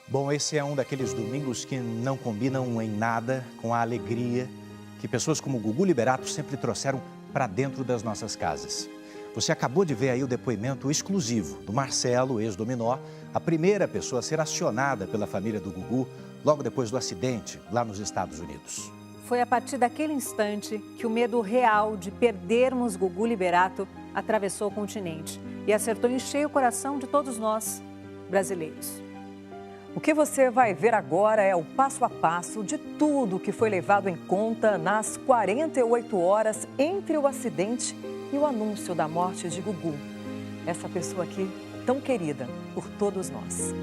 Bom, esse é um daqueles domingos que não combinam em nada com a alegria que pessoas como Gugu Liberato sempre trouxeram para dentro das nossas casas. Você acabou de ver aí o depoimento exclusivo do Marcelo, ex-dominó, a primeira pessoa a ser acionada pela família do Gugu logo depois do acidente lá nos Estados Unidos. Foi a partir daquele instante que o medo real de perdermos Gugu Liberato atravessou o continente e acertou em cheio o coração de todos nós, brasileiros. O que você vai ver agora é o passo a passo de tudo que foi levado em conta nas 48 horas entre o acidente e o anúncio da morte de Gugu. Essa pessoa aqui, tão querida por todos nós.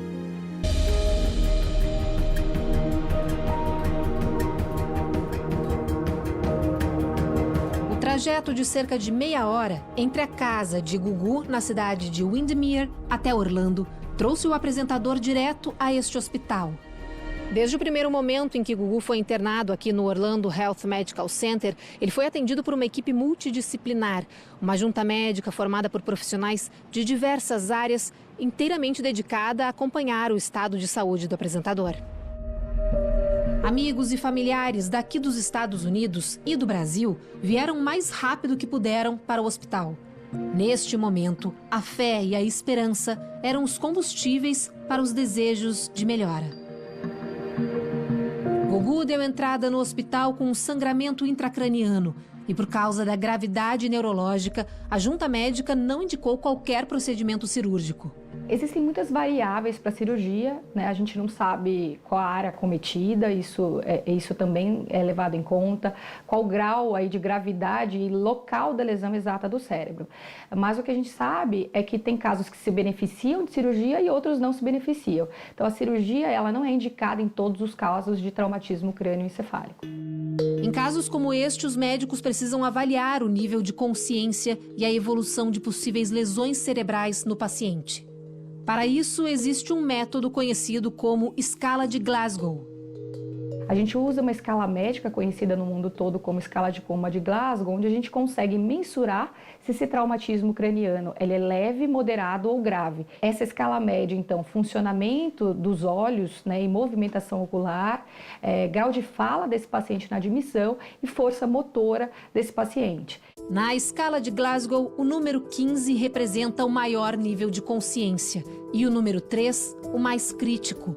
O trajeto de cerca de meia hora entre a casa de Gugu, na cidade de Windermere, até Orlando, trouxe o apresentador direto a este hospital. Desde o primeiro momento em que Gugu foi internado aqui no Orlando Health Medical Center, ele foi atendido por uma equipe multidisciplinar, uma junta médica formada por profissionais de diversas áreas, inteiramente dedicada a acompanhar o estado de saúde do apresentador. Amigos e familiares daqui dos Estados Unidos e do Brasil vieram mais rápido que puderam para o hospital. Neste momento, a fé e a esperança eram os combustíveis para os desejos de melhora. Gugu deu entrada no hospital com um sangramento intracraniano e, por causa da gravidade neurológica, a junta médica não indicou qualquer procedimento cirúrgico. Existem muitas variáveis para a cirurgia, né? A gente não sabe qual a área cometida, isso também é levado em conta, qual o grau aí de gravidade e local da lesão exata do cérebro. Mas o que a gente sabe é que tem casos que se beneficiam de cirurgia e outros não se beneficiam. Então a cirurgia ela não é indicada em todos os casos de traumatismo crânioencefálico. Em casos como este, os médicos precisam avaliar o nível de consciência e a evolução de possíveis lesões cerebrais no paciente. Para isso, existe um método conhecido como escala de Glasgow. A gente usa uma escala médica conhecida no mundo todo como escala de Coma de Glasgow, onde a gente consegue mensurar se esse traumatismo craniano ele é leve, moderado ou grave. Essa escala média, então, funcionamento dos olhos, né, e movimentação ocular, grau de fala desse paciente na admissão e força motora desse paciente. Na escala de Glasgow, o número 15 representa o maior nível de consciência e o número 3, o mais crítico.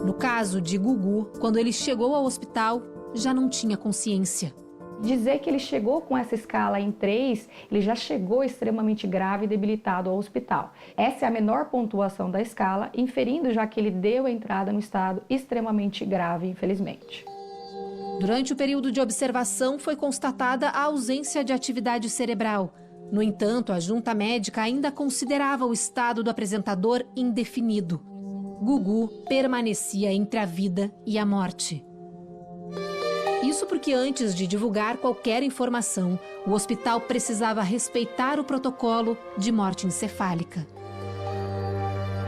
No caso de Gugu, quando ele chegou ao hospital, já não tinha consciência. Dizer que ele chegou com essa escala em 3, ele já chegou extremamente grave e debilitado ao hospital. Essa é a menor pontuação da escala, inferindo já que ele deu a entrada no estado extremamente grave, infelizmente. Durante o período de observação, foi constatada a ausência de atividade cerebral. No entanto, a junta médica ainda considerava o estado do apresentador indefinido. Gugu permanecia entre a vida e a morte. Isso porque antes de divulgar qualquer informação, o hospital precisava respeitar o protocolo de morte encefálica.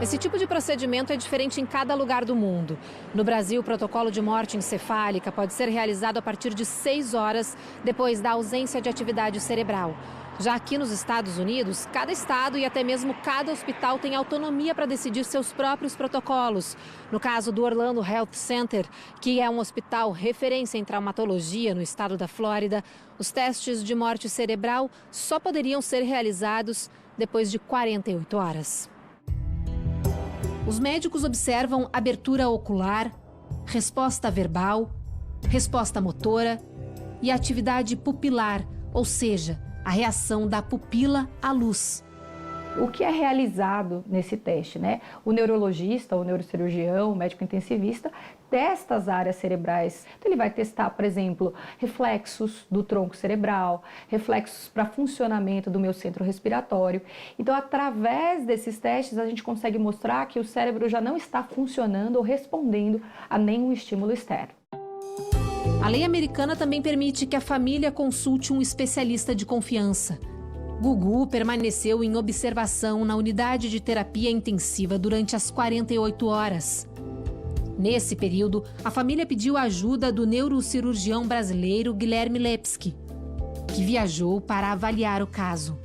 Esse tipo de procedimento é diferente em cada lugar do mundo. No Brasil, o protocolo de morte encefálica pode ser realizado a partir de 6 horas depois da ausência de atividade cerebral. Já aqui nos Estados Unidos, cada estado e até mesmo cada hospital tem autonomia para decidir seus próprios protocolos. No caso do Orlando Health Center, que é um hospital referência em traumatologia no estado da Flórida, os testes de morte cerebral só poderiam ser realizados depois de 48 horas. Os médicos observam abertura ocular, resposta verbal, resposta motora e atividade pupilar, ou seja, a reação da pupila à luz. O que é realizado nesse teste, né? O neurologista, o neurocirurgião, o médico intensivista testa as áreas cerebrais. Então, ele vai testar, por exemplo, reflexos do tronco cerebral, reflexos para funcionamento do meu centro respiratório. Então, através desses testes, a gente consegue mostrar que o cérebro já não está funcionando ou respondendo a nenhum estímulo externo. A lei americana também permite que a família consulte um especialista de confiança. Gugu permaneceu em observação na unidade de terapia intensiva durante as 48 horas. Nesse período, a família pediu a ajuda do neurocirurgião brasileiro Guilherme Lepski, que viajou para avaliar o caso.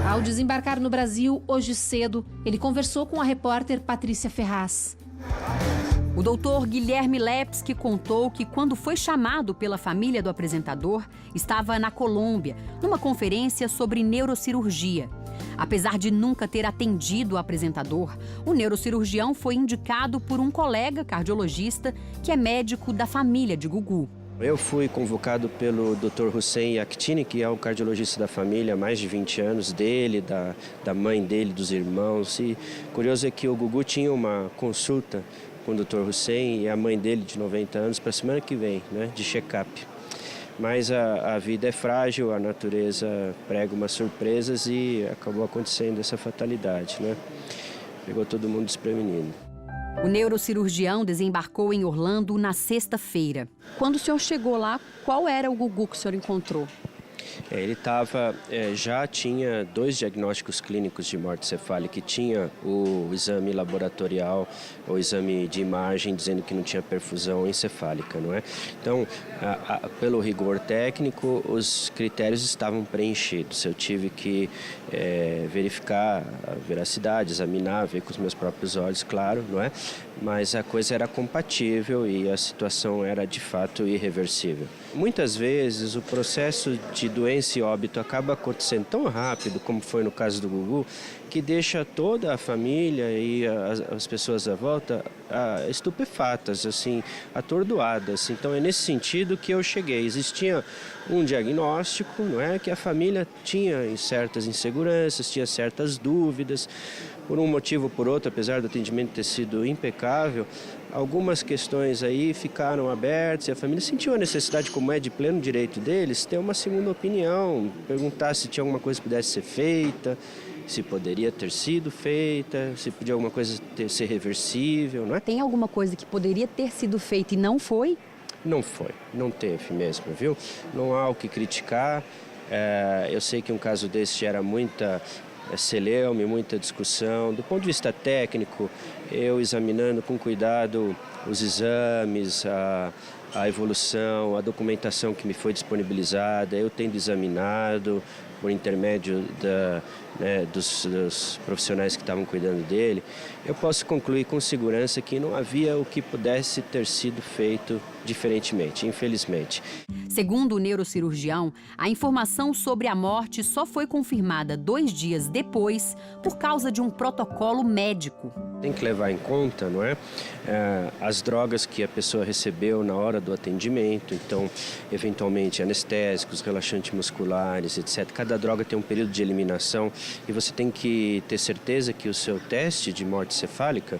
Ao desembarcar no Brasil, hoje cedo, ele conversou com a repórter Patrícia Ferraz. O doutor Guilherme Lepski contou que, quando foi chamado pela família do apresentador, estava na Colômbia, numa conferência sobre neurocirurgia. Apesar de nunca ter atendido o apresentador, o neurocirurgião foi indicado por um colega cardiologista que é médico da família de Gugu. Eu fui convocado pelo Dr. Hussein Yaktini, que é o cardiologista da família há mais de 20 anos, dele, da mãe dele, dos irmãos. E curioso é que o Gugu tinha uma consulta com o Dr. Hussein e a mãe dele, de 90 anos, para a semana que vem, né, de check-up. Mas a vida é frágil, a natureza prega umas surpresas e acabou acontecendo essa fatalidade, né? Pegou todo mundo desprevenido. O neurocirurgião desembarcou em Orlando na sexta-feira. Quando o senhor chegou lá, qual era o Gugu que o senhor encontrou? Ele já tinha 2 diagnósticos clínicos de morte cefálica, tinha o exame laboratorial, o exame de imagem dizendo que não tinha perfusão encefálica, não é? Então, pelo rigor técnico, os critérios estavam preenchidos. Eu tive que verificar a veracidade, examinar, ver com os meus próprios olhos, claro, não é? Mas a coisa era compatível e a situação era de fato irreversível. Muitas vezes o processo de doença e óbito acaba acontecendo tão rápido, como foi no caso do Gugu, que deixa toda a família e as pessoas à volta estupefatas, assim, atordoadas. Então é nesse sentido que eu cheguei. Existia um diagnóstico, não é, que a família tinha certas inseguranças, tinha certas dúvidas. Por um motivo ou por outro, apesar do atendimento ter sido impecável, algumas questões aí ficaram abertas e a família sentiu a necessidade, como é de pleno direito deles, ter uma segunda opinião, perguntar se tinha alguma coisa que pudesse ser feita, se poderia ter sido feita, se podia alguma coisa ser reversível, não é? Tem alguma coisa que poderia ter sido feita e não foi? Não foi, não teve mesmo, viu? Não há o que criticar. Eu sei que um caso desse gera muita celeuma, muita discussão. Do ponto de vista técnico, eu examinando com cuidado os exames, a evolução, a documentação que me foi disponibilizada, eu tendo examinado por intermédio dos profissionais que estavam cuidando dele, eu posso concluir com segurança que não havia o que pudesse ter sido feito diferentemente, infelizmente. Segundo o neurocirurgião, a informação sobre a morte só foi confirmada 2 dias depois por causa de um protocolo médico. Tem que levar em conta, não é? As drogas que a pessoa recebeu na hora do atendimento, então, eventualmente, anestésicos, relaxantes musculares, etc. Cada droga tem um período de eliminação e você tem que ter certeza que o seu teste de morte cefálica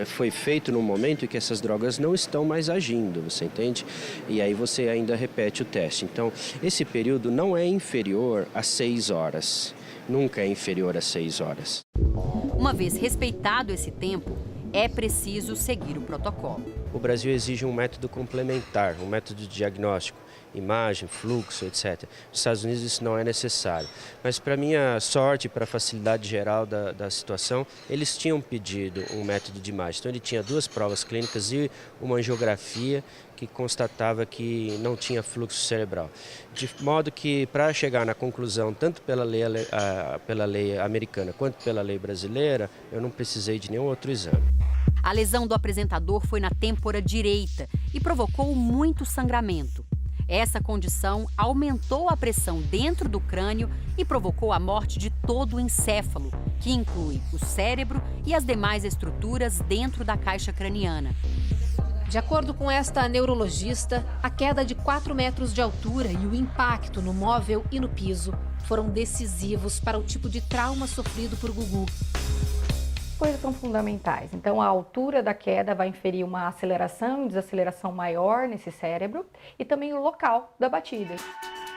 foi feito no momento em que essas drogas não estão mais agindo, você entende? E aí você ainda repete o teste. Então, esse período não é inferior a 6 horas. Nunca é inferior a 6 horas. Uma vez respeitado esse tempo, é preciso seguir o protocolo. O Brasil exige um método complementar, um método de diagnóstico, imagem, fluxo, etc. Nos Estados Unidos isso não é necessário. Mas para minha sorte, para a facilidade geral da situação, eles tinham pedido um método de imagem. Então ele tinha 2 provas clínicas e uma angiografia que constatava que não tinha fluxo cerebral. De modo que, para chegar na conclusão, tanto pela lei americana quanto pela lei brasileira, eu não precisei de nenhum outro exame. A lesão do apresentador foi na têmpora direita e provocou muito sangramento. Essa condição aumentou a pressão dentro do crânio e provocou a morte de todo o encéfalo, que inclui o cérebro e as demais estruturas dentro da caixa craniana. De acordo com esta neurologista, a queda de 4 metros de altura e o impacto no móvel e no piso foram decisivos para o tipo de trauma sofrido por Gugu. Coisas são fundamentais. Então, a altura da queda vai inferir uma aceleração e desaceleração maior nesse cérebro e também o local da batida.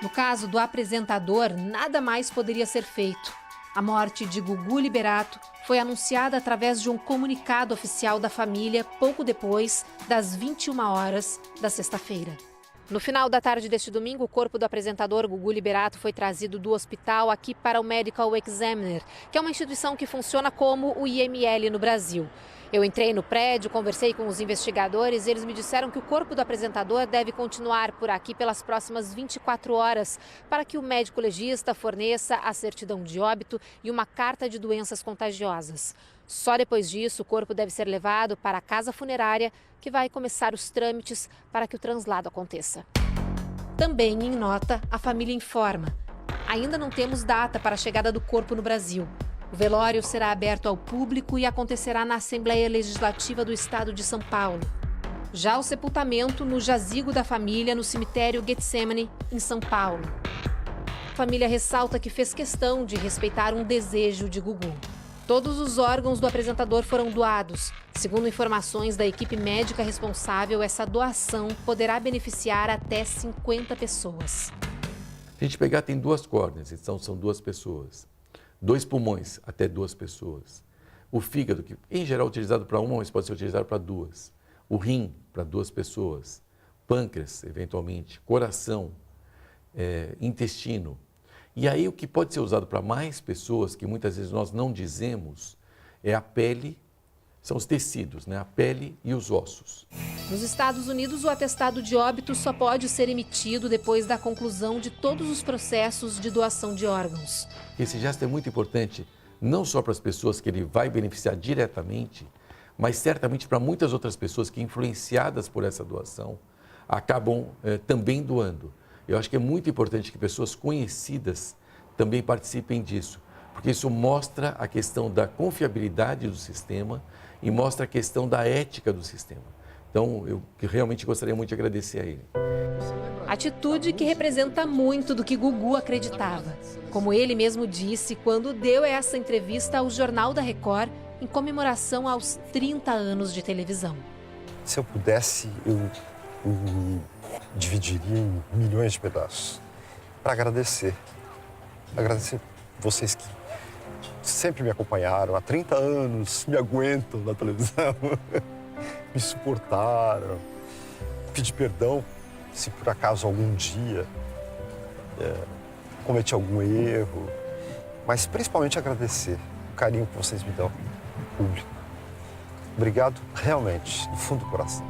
No caso do apresentador, nada mais poderia ser feito. A morte de Gugu Liberato foi anunciada através de um comunicado oficial da família pouco depois das 21 horas da sexta-feira. No final da tarde deste domingo, o corpo do apresentador Gugu Liberato foi trazido do hospital aqui para o Medical Examiner, que é uma instituição que funciona como o IML no Brasil. Eu entrei no prédio, conversei com os investigadores e eles me disseram que o corpo do apresentador deve continuar por aqui pelas próximas 24 horas para que o médico legista forneça a certidão de óbito e uma carta de doenças contagiosas. Só depois disso, o corpo deve ser levado para a casa funerária, que vai começar os trâmites para que o translado aconteça. Também em nota, a família informa: ainda não temos data para a chegada do corpo no Brasil. O velório será aberto ao público e acontecerá na Assembleia Legislativa do Estado de São Paulo. Já o sepultamento no jazigo da família no cemitério Getsemane, em São Paulo. A família ressalta que fez questão de respeitar um desejo de Gugu. Todos os órgãos do apresentador foram doados. Segundo informações da equipe médica responsável, essa doação poderá beneficiar até 50 pessoas. Se a gente pegar, tem 2 córneas, então são 2 pessoas. 2 pulmões, até 2 pessoas. O fígado, que em geral é utilizado para uma, mas pode ser utilizado para 2. O rim, para 2 pessoas. Pâncreas, eventualmente. Coração, intestino. E aí o que pode ser usado para mais pessoas, que muitas vezes nós não dizemos, é a pele, são os tecidos, né? A pele e os ossos. Nos Estados Unidos, o atestado de óbito só pode ser emitido depois da conclusão de todos os processos de doação de órgãos. Esse gesto é muito importante, não só para as pessoas que ele vai beneficiar diretamente, mas certamente para muitas outras pessoas que, influenciadas por essa doação, acabam também doando. Eu acho que é muito importante que pessoas conhecidas também participem disso, porque isso mostra a questão da confiabilidade do sistema e mostra a questão da ética do sistema. Então, eu realmente gostaria muito de agradecer a ele. Atitude que representa muito do que Gugu acreditava. Como ele mesmo disse quando deu essa entrevista ao Jornal da Record em comemoração aos 30 anos de televisão. Se eu pudesse, eu me dividiria em milhões de pedaços para agradecer. Agradecer vocês que sempre me acompanharam, há 30 anos me aguentam na televisão, me suportaram, pedir perdão se por acaso algum dia cometi algum erro, mas principalmente agradecer o carinho que vocês me dão, público. Obrigado realmente, do fundo do coração.